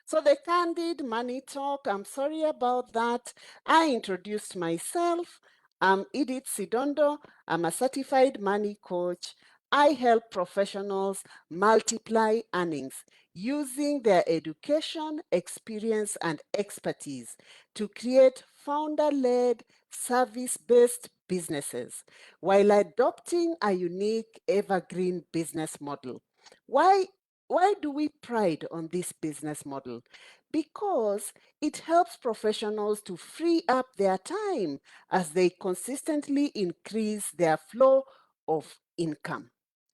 So the candid money talk, I'm sorry about that. I introduced myself. I'm Edith Sidondo. I'm a certified money coach. I help professionals multiply earnings using their education, experience, and expertise to create founder-led, service-based businesses while adopting a unique evergreen business model. Why why do we pride on this business model? Because it helps professionals to free up their time as they consistently increase their flow of income.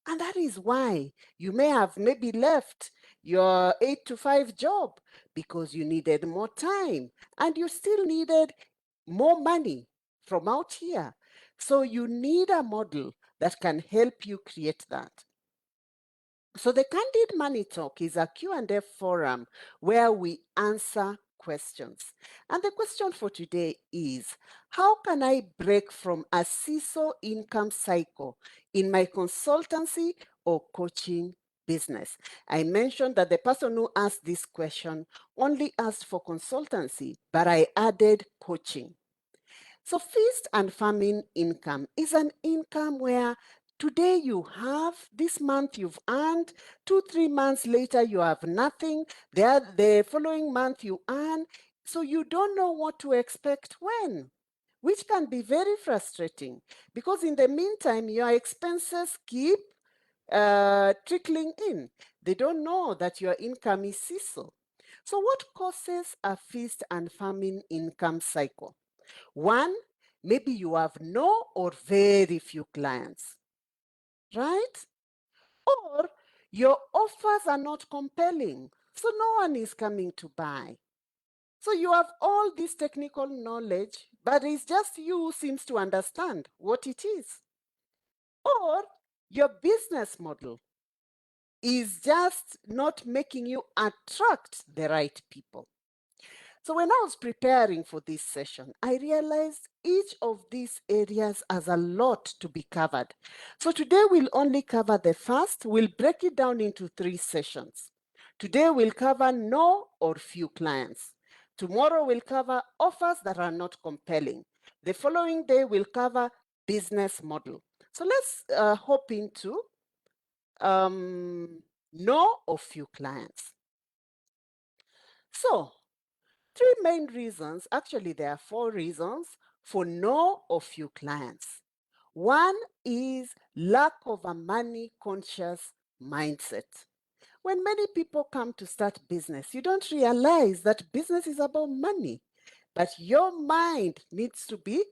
And that is why you may have maybe left your 8 to 5 job because you needed more time and you still needed more money from out here. So you need a model that can help you create that. So the Candid Money Talk is a Q&A forum where we answer questions. And the question for today is, how can I break from a seesaw income cycle in my consultancy or coaching business? I mentioned that the person who asked this question only asked for consultancy, but I added coaching. So feast and famine income is an income where today you have, this month you've earned, 2, 3 months later you have nothing, the following month you earn, so you don't know what to expect when, which can be very frustrating because in the meantime your expenses keep trickling in. They don't know that your income is seesaw. So what causes a feast and famine income cycle? One, maybe you have no or very few clients, right? Or your offers are not compelling, so no one is coming to buy. So you have all this technical knowledge, but it's just you who seems to understand what it is. Or your business model is just not making you attract the right people. So when I was preparing for this session, I realized each of these areas has a lot to be covered. So today we'll only cover the first. We'll break it down into 3 sessions. Today we'll cover no or few clients. Tomorrow we'll cover offers that are not compelling. The following day we'll cover business model. So let's hop into no or few clients. So 3 main reasons, actually there are 4 reasons for no or few clients. One is lack of a money conscious mindset. When many people come to start business, you don't realize that business is about money, but your mind needs to be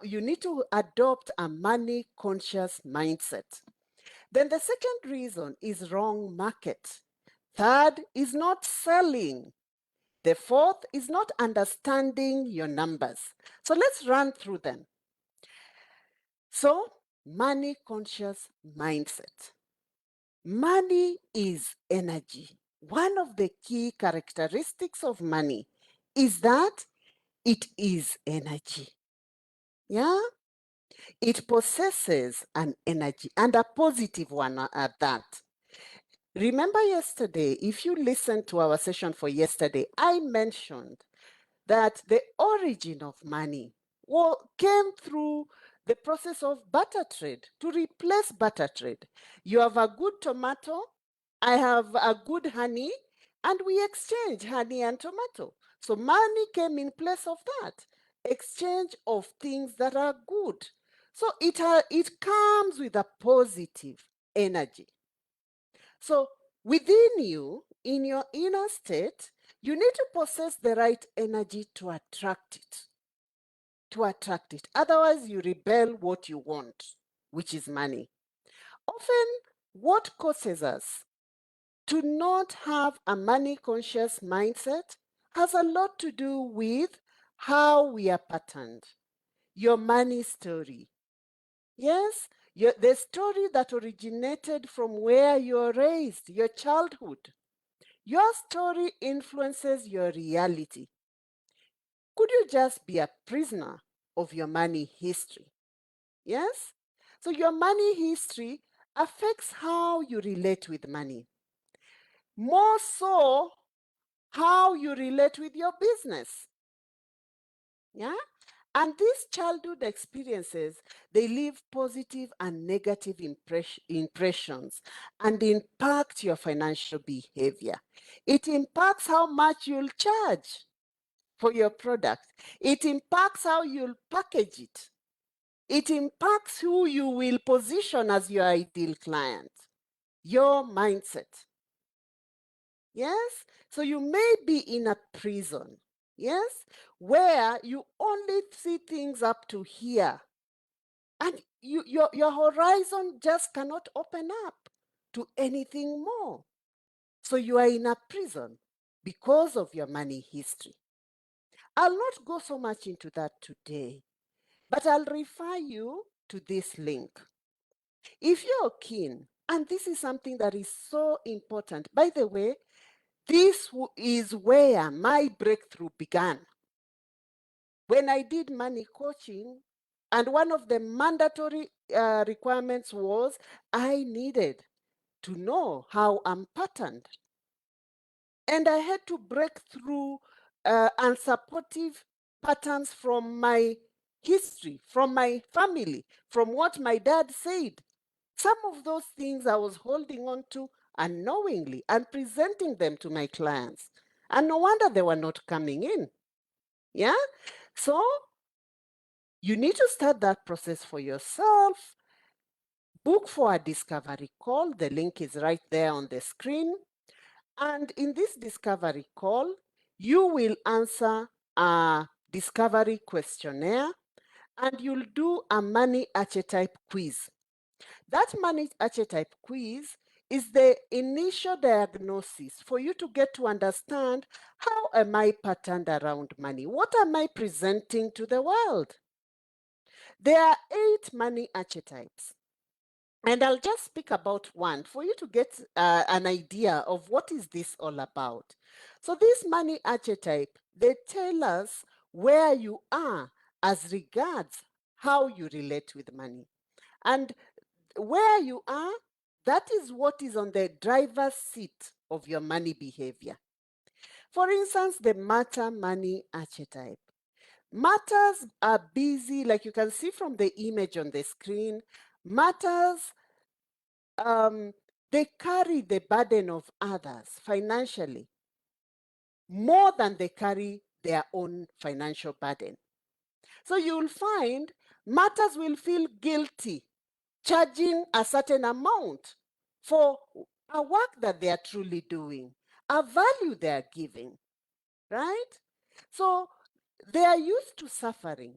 you need to adopt a money conscious mindset. Then the second reason is wrong market. Third is not selling. The fourth is not understanding your numbers. So let's run through them. So, money conscious mindset. Money is energy. One of the key characteristics of money is that it is energy. Yeah? It possesses an energy and a positive one at that. Remember yesterday, if you listened to our session for yesterday, I mentioned that the origin of money came through the process of barter trade to replace barter trade. You have a good tomato, I have a good honey, and we exchange honey and tomato. So money came in place of that. Exchange of things that are good. So it comes with a positive energy. So within you, in your inner state, you need to possess the right energy to attract it. To attract it. Otherwise, you rebel what you want, which is money. Often, what causes us to not have a money conscious mindset has a lot to do with how we are patterned. Your money story. Yes, the story that originated from where you're raised, your childhood. Your story influences your reality. Could you just be a prisoner of your money history? Yes? So your money history affects how you relate with money. more so how you relate with your business. Yeah? And these childhood experiences, they leave positive and negative impressions and impact your financial behavior. It impacts how much you'll charge for your product. It impacts how you'll package it. It impacts who you will position as your ideal client, your mindset. Yes? So you may be in a prison, yes, where you only see things up to here. And your horizon just cannot open up to anything more. So you are in a prison because of your money history. I'll not go so much into that today, but I'll refer you to this link. If you're keen, and this is something that is so important, by the way, this is where my breakthrough began. When I did money coaching, and one of the mandatory requirements was I needed to know how I'm patterned. And I had to break through unsupportive patterns from my history, from my family, from what my dad said. Some of those things I was holding on to unknowingly and presenting them to my clients. And no wonder they were not coming in. Yeah? So you need to start that process for yourself. Book for a discovery call. The link is right there on the screen. And in this discovery call, you will answer a discovery questionnaire and you'll do a money archetype quiz. That money archetype quiz is the initial diagnosis for you to get to understand, how am I patterned around money? What am I presenting to the world? There are 8 money archetypes. And I'll just speak about one for you to get an idea of what is this all about. So this money archetype, they tell us where you are as regards how you relate with money. And where you are, that is what is on the driver's seat of your money behavior. For instance, the matter money archetype. Matters are busy, like you can see from the image on the screen. Matters, they carry the burden of others financially more than they carry their own financial burden. So you'll find matters will feel guilty charging a certain amount for a work that they are truly doing, a value they are giving, right? So they are used to suffering.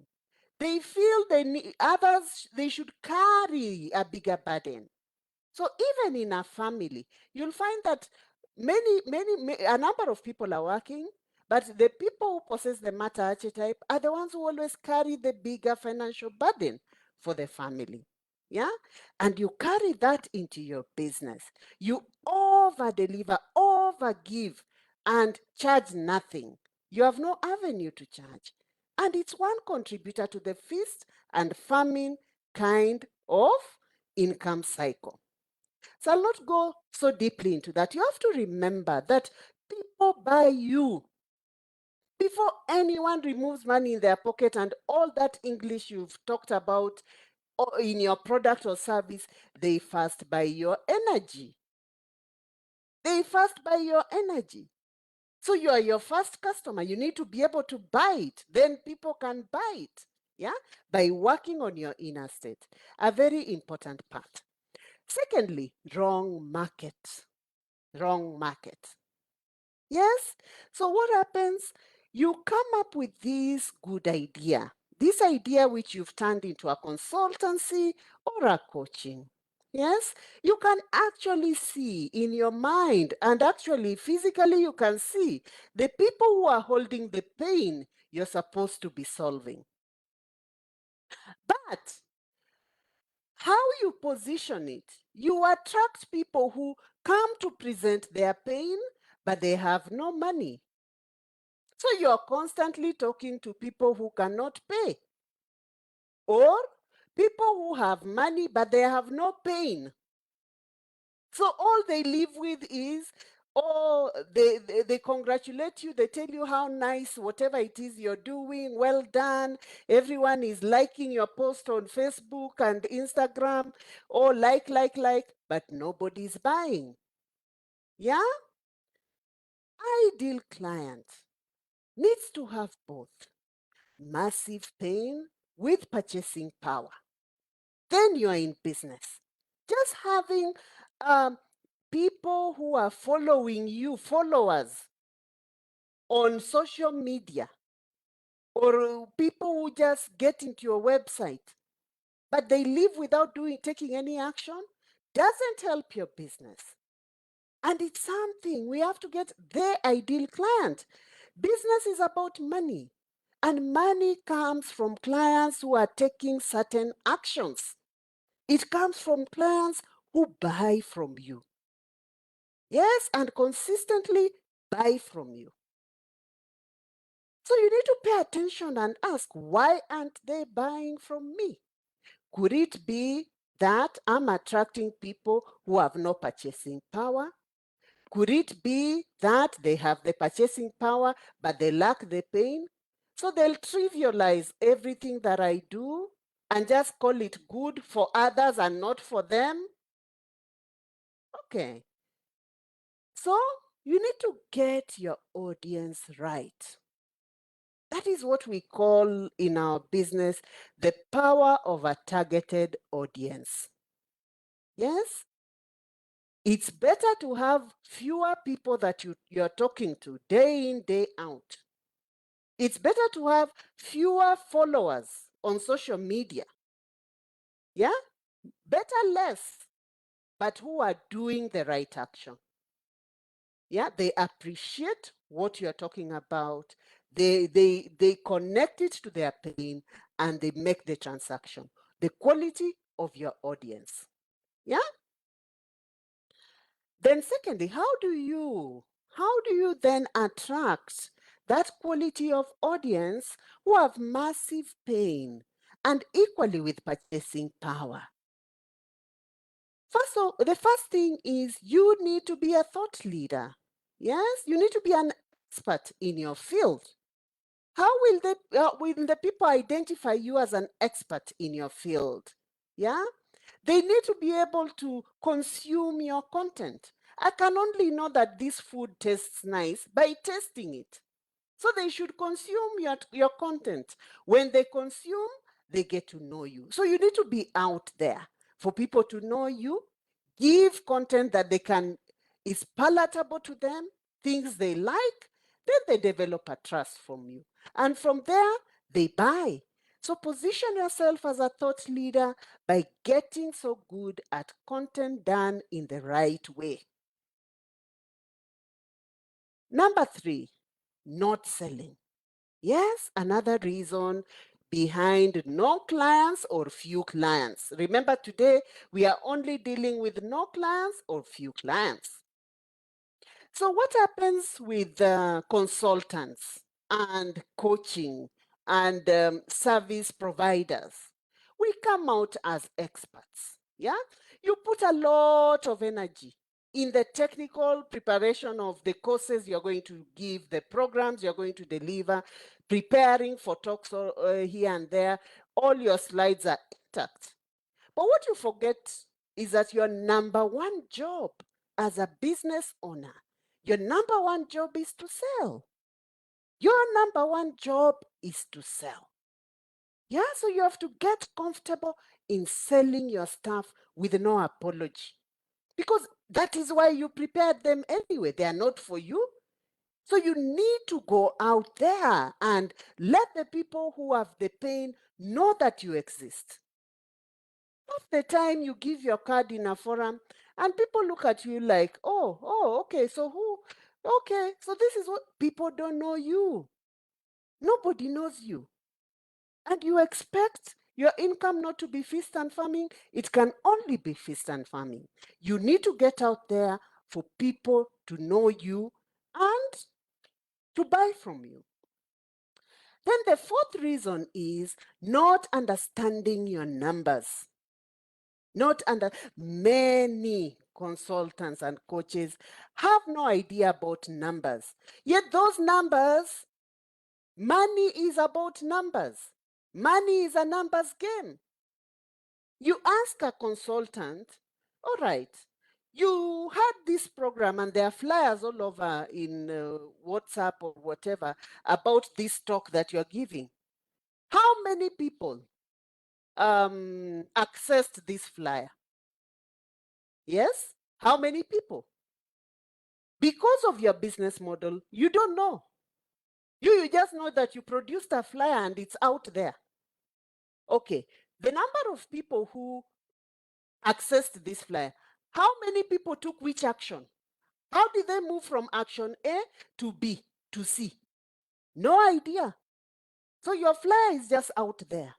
They feel they need others, they should carry a bigger burden. So even in a family, you'll find that a number of people are working, but the people who possess the matter archetype are the ones who always carry the bigger financial burden for the family. Yeah? And you carry that into your business. You over deliver, over give, and charge nothing. You have no avenue to charge. And it's one contributor to the feast and famine kind of income cycle. So I'll not go so deeply into that. You have to remember that people buy you before anyone removes money in their pocket, and all that English you've talked about in your product or service, they first buy your energy. They first buy your energy. So you are your first customer. You need to be able to buy it. Then people can buy it. Yeah, by working on your inner state. A very important part. Secondly, wrong market. Wrong market. Yes? So what happens? You come up with this good idea. This idea which you've turned into a consultancy or a coaching. Yes? You can actually see in your mind, and actually physically you can see the people who are holding the pain you're supposed to be solving. But how you position it, you attract people who come to present their pain, but they have no money. So you're constantly talking to people who cannot pay, or people who have money, but they have no pain. So all they live with is, or they congratulate you, they tell you how nice whatever it is you're doing, well done. Everyone is liking your post on Facebook and Instagram, or like, but nobody's buying. Yeah? Ideal client needs to have both massive pain with purchasing power. Then you are in business. Just having people who are following you, followers on social media, or people who just get into your website, but they live without taking any action, doesn't help your business. And it's something we have to get the ideal client. Business is about money, and money comes from clients who are taking certain actions. It comes from clients who buy from you. Yes, and consistently buy from you. So you need to pay attention and ask, why aren't they buying from me? Could it be that I'm attracting people who have no purchasing power? Could it be that they have the purchasing power, but they lack the pain? So they'll trivialize everything that I do and just call it good for others and not for them? Okay. So you need to get your audience right. That is what we call in our business the power of a targeted audience. Yes? It's better to have fewer people that you're talking to day in, day out. It's better to have fewer followers on social media. Yeah? Better less, but who are doing the right action. Yeah? They appreciate what you're talking about. They connect it to their pain and they make the transaction. The quality of your audience. Yeah? Then secondly, how do you then attract that quality of audience who have massive pain and equally with purchasing power? The first thing is you need to be a thought leader. Yes, you need to be an expert in your field. How will the people identify you as an expert in your field? Yeah, they need to be able to consume your content. I can only know that this food tastes nice by tasting it. So they should consume your content. When they consume, they get to know you. So you need to be out there for people to know you. Give content that is palatable to them, things they like, then they develop a trust from you. And from there, they buy. So position yourself as a thought leader by getting so good at content done in the right way. Number 3, not selling. Yes, another reason behind no clients or few clients. Remember, today we are only dealing with no clients or few clients. So what happens with consultants and coaching and service providers? We come out as experts. Yeah, you put a lot of energy in the technical preparation of the courses you're going to give, the programs you're going to deliver, preparing for talks here and there. All your slides are intact. But what you forget is that your number one job as a business owner, your number one job is to sell. Your number one job is to sell. Yeah, so you have to get comfortable in selling your stuff with no apology. Because that is why you prepared them anyway. They are not for you. So you need to go out there and let the people who have the pain know that you exist. Half the time you give your card in a forum and people look at you like, okay, so this is what people don't know you. Nobody knows you. And you expect your income not to be feast and famine? It can only be feast and famine. You need to get out there for people to know you and to buy from you. Then the fourth reason is not understanding your numbers. Not under many consultants and coaches have no idea about numbers. Yet those numbers, money is about numbers. Money is a numbers game. You ask a consultant, all right, you had this program and there are flyers all over in WhatsApp or whatever about this talk that you're giving. How many people accessed this flyer? Yes? How many people? Because of your business model, you don't know. You just know that you produced a flyer and it's out there. Okay, the number of people who accessed this flyer, how many people took which action? How did they move from action A to B to C? No idea. So your flyer is just out there.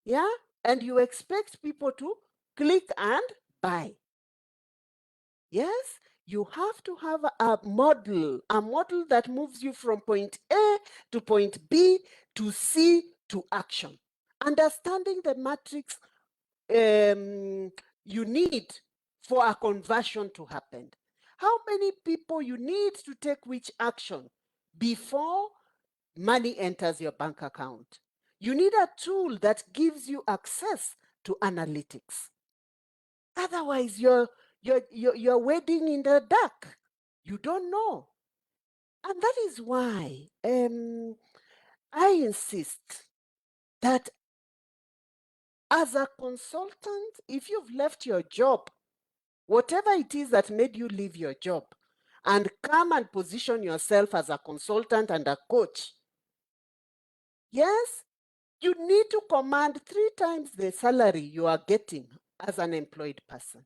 Yeah? And you expect people to click and buy. Yes? You have to have a model that moves you from point A to point B to C to action. Understanding the matrix you need for a conversion to happen. How many people you need to take which action before money enters your bank account? You need a tool that gives you access to analytics. Otherwise, you're wading in the dark. You don't know. And that is why I insist that as a consultant, if you've left your job, whatever it is that made you leave your job, and come and position yourself as a consultant and a coach, yes, you need to command 3 times the salary you are getting as an employed person.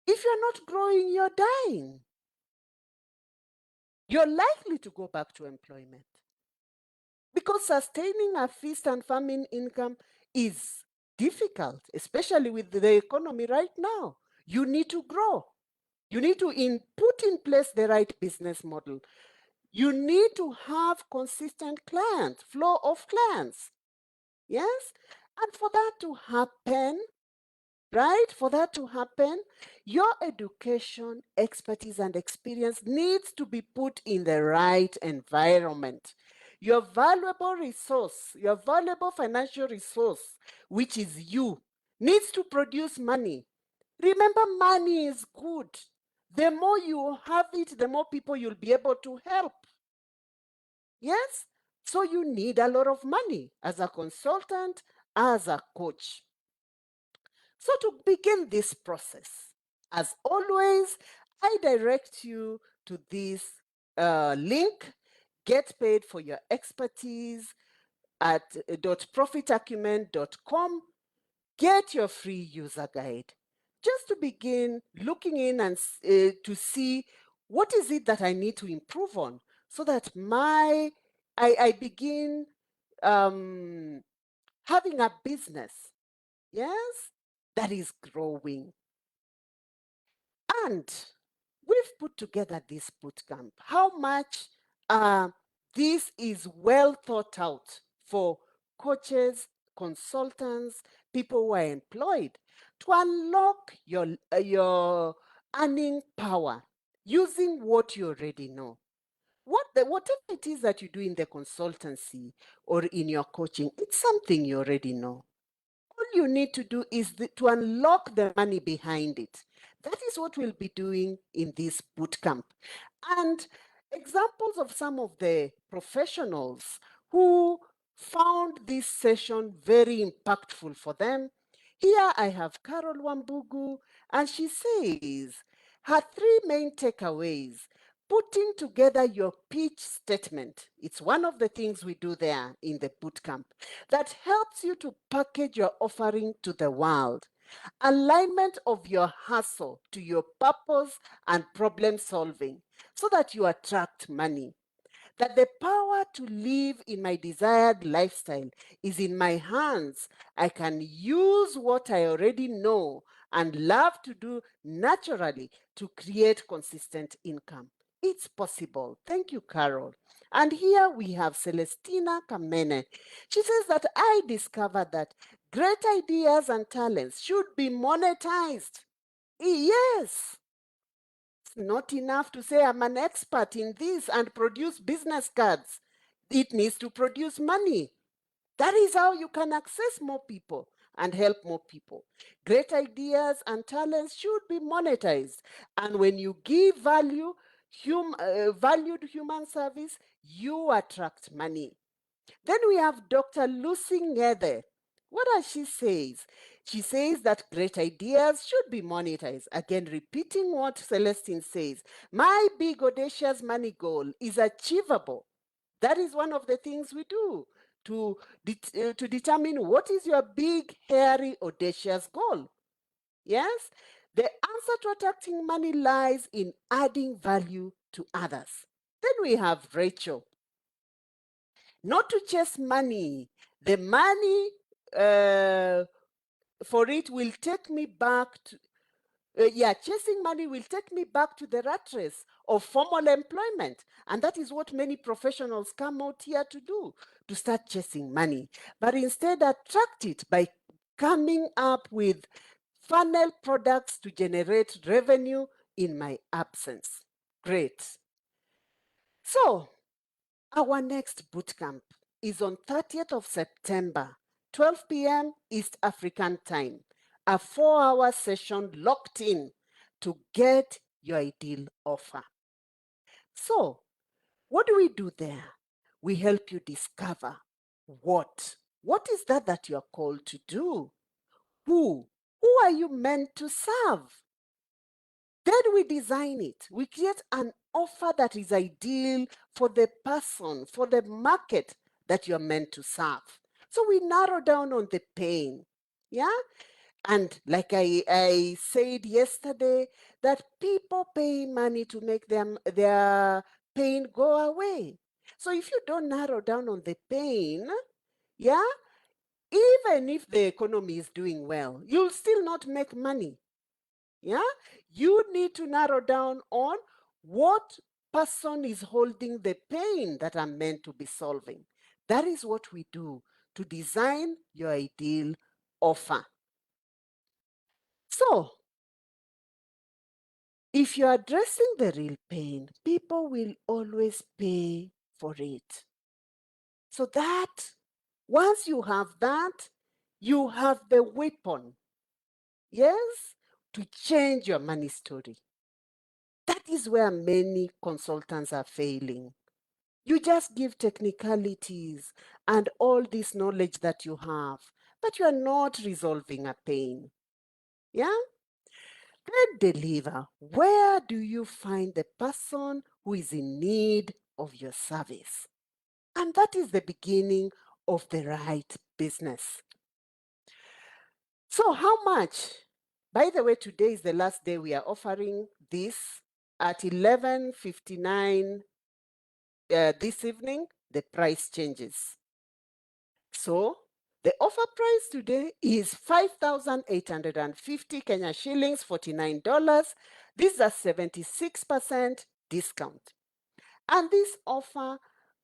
If you're not growing, you're dying. You're likely to go back to employment. Because sustaining a feast and famine income is difficult, especially with the economy right now. You need to grow. You need to put in place the right business model. You need to have consistent clients, flow of clients. Yes? And for that to happen, right? For that to happen, your education, expertise, and experience needs to be put in the right environment. Your valuable resource, your valuable financial resource, which is you, needs to produce money. Remember, money is good. The more you have it, the more people you'll be able to help. Yes? So you need a lot of money as a consultant, as a coach. So to begin this process, as always, I direct you to this link, Get Paid for Your Expertise at .profitacumen.com. Get your free user guide just to begin looking in and to see what is it that I need to improve on so that I begin having a business, yes, that is growing. And we've put together this bootcamp. How much this is well thought out for coaches, consultants, people who are employed to unlock your earning power using what you already know. Whatever it is that you do in the consultancy or in your coaching, it's something you already know. All you need to do is to unlock the money behind it. That is what we'll be doing in this bootcamp. And examples of some of the professionals who found this session very impactful for them. Here I have Carol Wambugu, and she says her 3 main takeaways: putting together your pitch statement. It's one of the things we do there in the bootcamp that helps you to package your offering to the world. Alignment of your hustle to your purpose and problem solving so that you attract money. That the power to live in my desired lifestyle is in my hands. I can use what I already know and love to do naturally to create consistent income. It's possible. Thank you, Carol. And here we have Celestina Kamene. She says that I discovered that great ideas and talents should be monetized. Yes, it's not enough to say I'm an expert in this and produce business cards. It needs to produce money. That is how you can access more people and help more people. Great ideas and talents should be monetized. And when you give valued human service, you attract money. Then we have Dr. Lucy Ngede. What does she say? She says that great ideas should be monetized. Again, repeating what Celestine says. My big audacious money goal is achievable. That is one of the things we do to determine what is your big, hairy, audacious goal. Yes? The answer to attracting money lies in adding value to others. Then we have Rachel. Not to chase money. The money for it will take me back to, chasing money will take me back to the rat race of formal employment. And that is what many professionals come out here to do, to start chasing money. But instead, attract it by coming up with funnel products to generate revenue in my absence. Great. So, our next bootcamp is on 30th of September, 12 p.m. East African time, a 4-hour session locked in to get your ideal offer. So, what do we do there? We help you discover what. What is that you're called to do? Who? Who are you meant to serve? Then we design it. We create an offer that is ideal for the person, for the market that you're meant to serve. So we narrow down on the pain. Yeah? And like I said yesterday, that people pay money to make their pain go away. So if you don't narrow down on the pain, yeah, even if the economy is doing well, you'll still not make money. Yeah, you need to narrow down on what person is holding the pain that I'm meant to be solving. That is what we do to design your ideal offer. So, if you're addressing the real pain, people will always pay for it. So that once you have that, you have the weapon, yes, to change your money story. That is where many consultants are failing. You just give technicalities and all this knowledge that you have, but you are not resolving a pain. Yeah? Then deliver. Where do you find the person who is in need of your service? And that is the beginning of the right business. So how much? By the way, today is the last day we are offering this at 11:59 this evening. The price changes. So the offer price today is 5,850 Kenya shillings, $49. This is a 76% discount. And this offer,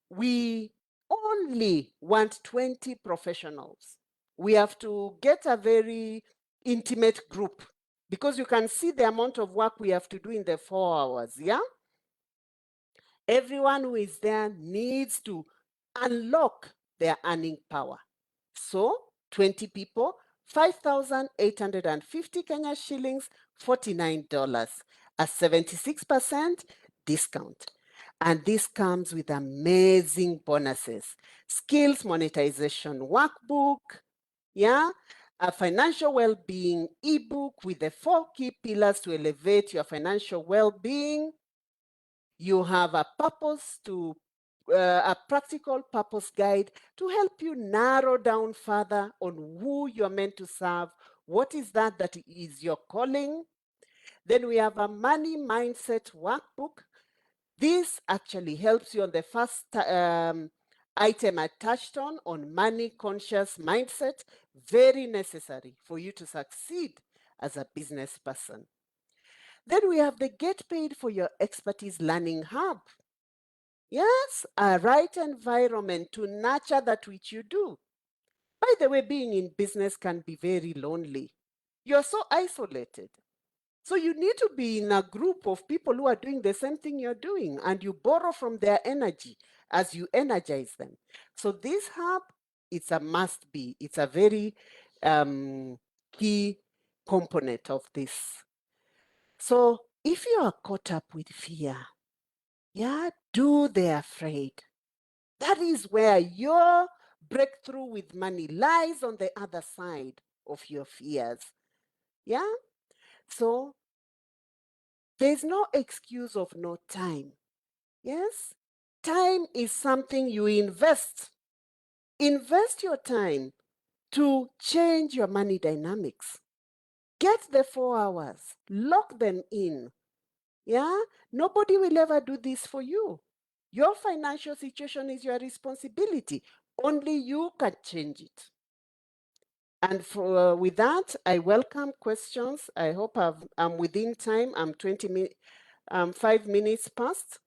we only want 20 professionals. We have to get a very intimate group because you can see the amount of work we have to do in the 4 hours, yeah? Everyone who is there needs to unlock their earning power. So 20 people, 5,850 Kenya shillings, $49, a 76% discount. And this comes with amazing bonuses. Skills monetization workbook, yeah, a financial well-being ebook with the 4 key pillars to elevate your financial well-being. You have a a practical purpose guide to help you narrow down further on who you're meant to serve. What is that is your calling? Then we have a money mindset workbook. This actually helps you on the first item I touched on money conscious mindset. Very necessary for you to succeed as a business person. Then we have the Get Paid for Your Expertise Learning Hub. Yes, a right environment to nurture that which you do. By the way, being in business can be very lonely. You're so isolated. So you need to be in a group of people who are doing the same thing you're doing, and you borrow from their energy as you energize them. So this hub, it's a must be. It's a very key component of this. So if you are caught up with fear, yeah, do the afraid. That is where your breakthrough with money lies, on the other side of your fears. Yeah. So there's no excuse of no time. Yes. Time is something you invest. Invest your time to change your money dynamics. Get the 4 hours, lock them in. Yeah. Nobody will ever do this for you. Your financial situation is your responsibility. Only you can change it. And with that, I welcome questions. I hope I'm within time. I'm 5 minutes past.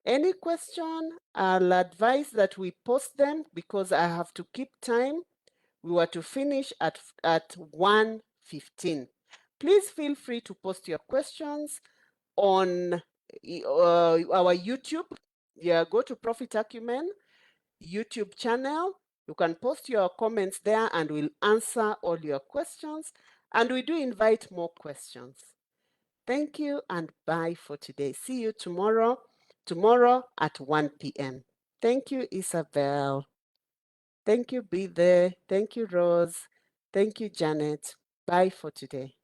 Any question, I'll advise that we post them because I have to keep time. We were to finish at 1:15. Please feel free to post your questions on our YouTube. Yeah, go to Profit Acumen YouTube channel. You can post your comments there and we'll answer all your questions. And we do invite more questions. Thank you and bye for today. See you tomorrow at 1 p.m. Thank you, Isabel. Thank you, Be There. Thank you, Rose. Thank you, Janet. Bye for today.